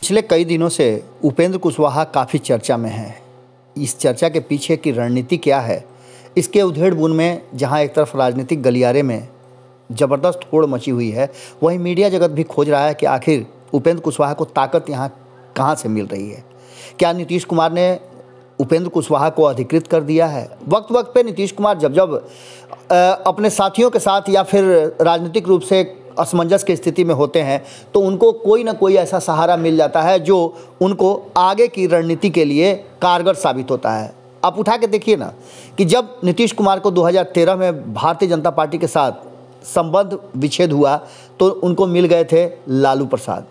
पिछले कई दिनों से उपेंद्र कुशवाहा काफ़ी चर्चा में हैं। इस चर्चा के पीछे की रणनीति क्या है, इसके उधेड़-बुन में जहां एक तरफ राजनीतिक गलियारे में ज़बरदस्त होड़ मची हुई है, वहीं मीडिया जगत भी खोज रहा है कि आखिर उपेंद्र कुशवाहा को ताकत यहाँ कहाँ से मिल रही है। क्या नीतीश कुमार ने उपेंद्र कुशवाहा को अधिकृत कर दिया है? वक्त वक्त पे नीतीश कुमार जब अपने साथियों के साथ या फिर राजनीतिक रूप से असमंजस की स्थिति में होते हैं तो उनको कोई ना कोई ऐसा सहारा मिल जाता है जो उनको आगे की रणनीति के लिए कारगर साबित होता है। आप उठा के देखिए ना कि जब नीतीश कुमार को 2013 में भारतीय जनता पार्टी के साथ संबंध विच्छेद हुआ तो उनको मिल गए थे लालू प्रसाद।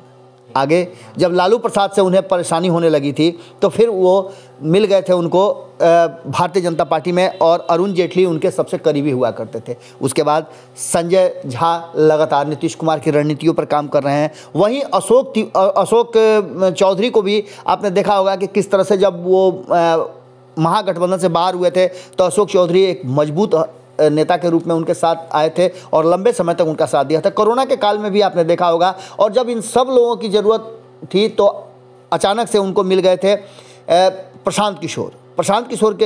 आगे जब लालू प्रसाद से उन्हें परेशानी होने लगी थी तो फिर वो मिल गए थे उनको भारतीय जनता पार्टी में, और अरुण जेटली उनके सबसे करीबी हुआ करते थे। उसके बाद संजय झा लगातार नीतीश कुमार की रणनीतियों पर काम कर रहे हैं। वहीं अशोक चौधरी को भी आपने देखा होगा कि किस तरह से जब वो महागठबंधन से बाहर हुए थे तो अशोक चौधरी एक मजबूत नेता के रूप में उनके साथ आए थे और लंबे समय तक उनका साथ दिया था। कोरोना के काल में भी आपने देखा होगा, और जब इन सब लोगों की ज़रूरत थी तो अचानक से उनको मिल गए थे प्रशांत किशोर के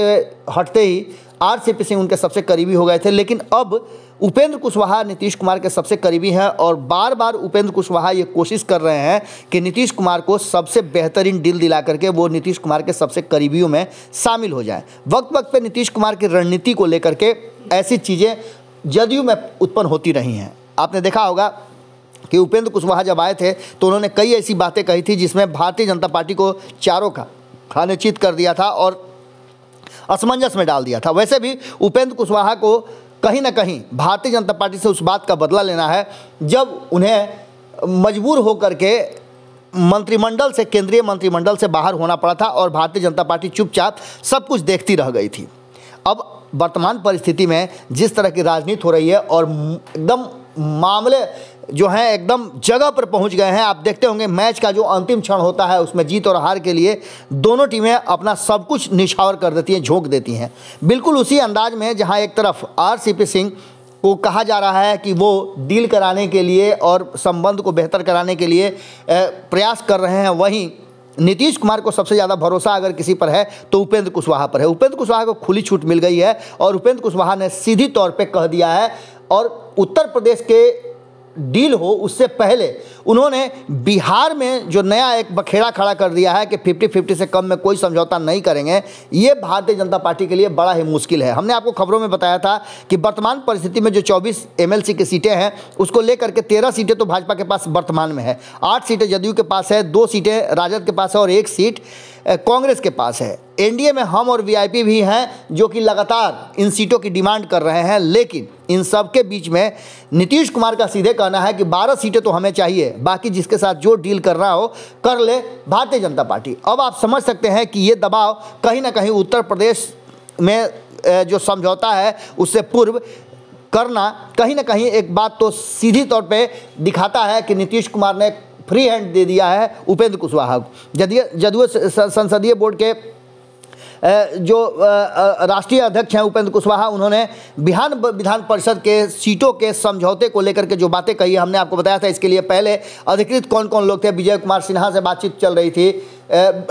हटते ही आरसीपी सिंह उनके सबसे करीबी हो गए थे। लेकिन अब उपेंद्र कुशवाहा नीतीश कुमार के सबसे करीबी हैं और बार बार उपेंद्र कुशवाहा ये कोशिश कर रहे हैं कि नीतीश कुमार को सबसे बेहतरीन डील दिला करके वो नीतीश कुमार के सबसे करीबियों में शामिल हो जाएं। वक्त वक्त पे नीतीश कुमार की रणनीति को लेकर के ऐसी चीज़ें जदयू में उत्पन्न होती रही हैं। आपने देखा होगा कि उपेंद्र कुशवाहा जब आए थे तो उन्होंने कई ऐसी बातें कही थी जिसमें भारतीय जनता पार्टी को चारों खाने चित कर दिया था और असमंजस में डाल दिया था। वैसे भी उपेंद्र कुशवाहा को कहीं ना कहीं भारतीय जनता पार्टी से उस बात का बदला लेना है जब उन्हें मजबूर होकर के केंद्रीय मंत्रिमंडल से बाहर होना पड़ा था और भारतीय जनता पार्टी चुपचाप सब कुछ देखती रह गई थी। अब वर्तमान परिस्थिति में जिस तरह की राजनीति हो रही है और एकदम मामले जो हैं एकदम जगह पर पहुंच गए हैं, आप देखते होंगे मैच का जो अंतिम क्षण होता है उसमें जीत और हार के लिए दोनों टीमें अपना सब कुछ निछावर कर देती हैं, झोंक देती हैं। बिल्कुल उसी अंदाज में जहां एक तरफ आरसीपी सिंह को कहा जा रहा है कि वो डील कराने के लिए और संबंध को बेहतर कराने के लिए प्रयास कर रहे हैं, वहीं नीतीश कुमार को सबसे ज़्यादा भरोसा अगर किसी पर है तो उपेंद्र कुशवाहा पर है। उपेंद्र कुशवाहा को खुली छूट मिल गई है और उपेंद्र कुशवाहा ने सीधी तौर पे कह दिया है, और उत्तर प्रदेश के डील हो उससे पहले उन्होंने बिहार में जो नया एक बखेड़ा खड़ा कर दिया है कि 50-50 से कम में कोई समझौता नहीं करेंगे, ये भारतीय जनता पार्टी के लिए बड़ा ही मुश्किल है। हमने आपको खबरों में बताया था कि वर्तमान परिस्थिति में जो 24 एमएलसी की सीटें हैं उसको लेकर के 13 सीटें तो भाजपा के पास वर्तमान में है, 8 सीटें जदयू के पास है, 2 सीटें राजद के पास है और 1 सीट कांग्रेस के पास है। एनडीए में हम और वीआईपी भी हैं जो कि लगातार इन सीटों की डिमांड कर रहे हैं, लेकिन इन सब के बीच में नीतीश कुमार का सीधे कहना है कि 12 सीटें तो हमें चाहिए, बाकी जिसके साथ जो डील कर रहा हो कर ले भारतीय जनता पार्टी। अब आप समझ सकते हैं कि ये दबाव कहीं ना कहीं उत्तर प्रदेश में जो समझौता है उससे पूर्व करना कहीं ना कहीं एक बात तो सीधी तौर पर दिखाता है कि नीतीश कुमार ने फ्री हैंड दे दिया है उपेंद्र कुशवाहा को। जदयू संसदीय बोर्ड के जो राष्ट्रीय अध्यक्ष हैं उपेंद्र कुशवाहा, उन्होंने बिहार विधान परिषद के सीटों के समझौते को लेकर के जो बातें कही हमने आपको बताया था। इसके लिए पहले अधिकृत कौन कौन लोग थे, विजय कुमार सिन्हा से बातचीत चल रही थी,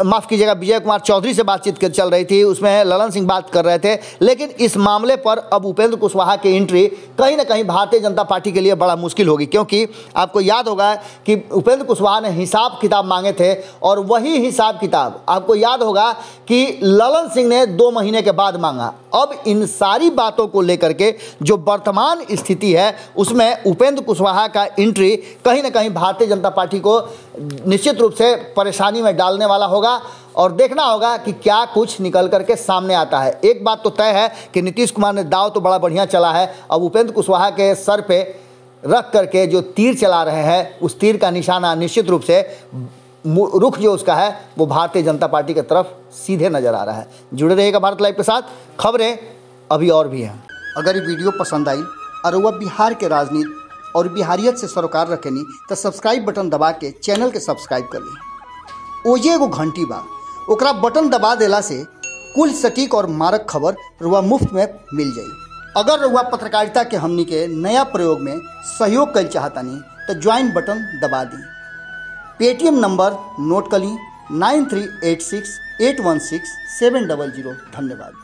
माफ़ कीजिएगा विजय कुमार चौधरी से बातचीत चल रही थी, उसमें ललन सिंह बात कर रहे थे। लेकिन इस मामले पर अब उपेंद्र कुशवाहा की एंट्री कहीं ना कहीं भारतीय जनता पार्टी के लिए बड़ा मुश्किल होगी, क्योंकि आपको याद होगा कि उपेंद्र कुशवाहा ने हिसाब किताब मांगे थे और वही हिसाब किताब आपको याद होगा कि ललन सिंह ने 2 महीने के बाद मांगा। अब इन सारी बातों को लेकर के जो वर्तमान स्थिति है उसमें उपेंद्र कुशवाहा का एंट्री कहीं ना कहीं भारतीय जनता पार्टी को निश्चित रूप से परेशानी में डालने वाला होगा और देखना होगा कि क्या कुछ निकल करके सामने आता है। एक बात तो तय है कि नीतीश कुमार ने दाव तो बड़ा बढ़िया चला है, अब उपेंद्र कुशवाहा के सर पे रख करके जो तीर चला रहे हैं उस तीर का निशाना निश्चित रूप से रुख जो उसका है वो भारतीय जनता पार्टी की तरफ सीधे नजर आ रहा है। जुड़े रहिएगा भारत लाइव के साथ, खबरें अभी और भी हैं। अगर ये वीडियो पसंद आई और वह बिहार के राजनीति और बिहारियत से सरोकार रखेनी तो सब्सक्राइब बटन दबा के चैनल के सब्सक्राइब कर ली। ओजे एगो घंटी बा, ओकरा बटन दबा देला से कुल सटीक और मारक खबर रुआ मुफ्त में मिल जाई। अगर रुआ पत्रकारिता के हमनी के नया प्रयोग में सहयोग कर चाहतानी तो ज्वाइन बटन दबा दी। पेटीएम नंबर नोट कर ली 9386816700। धन्यवाद।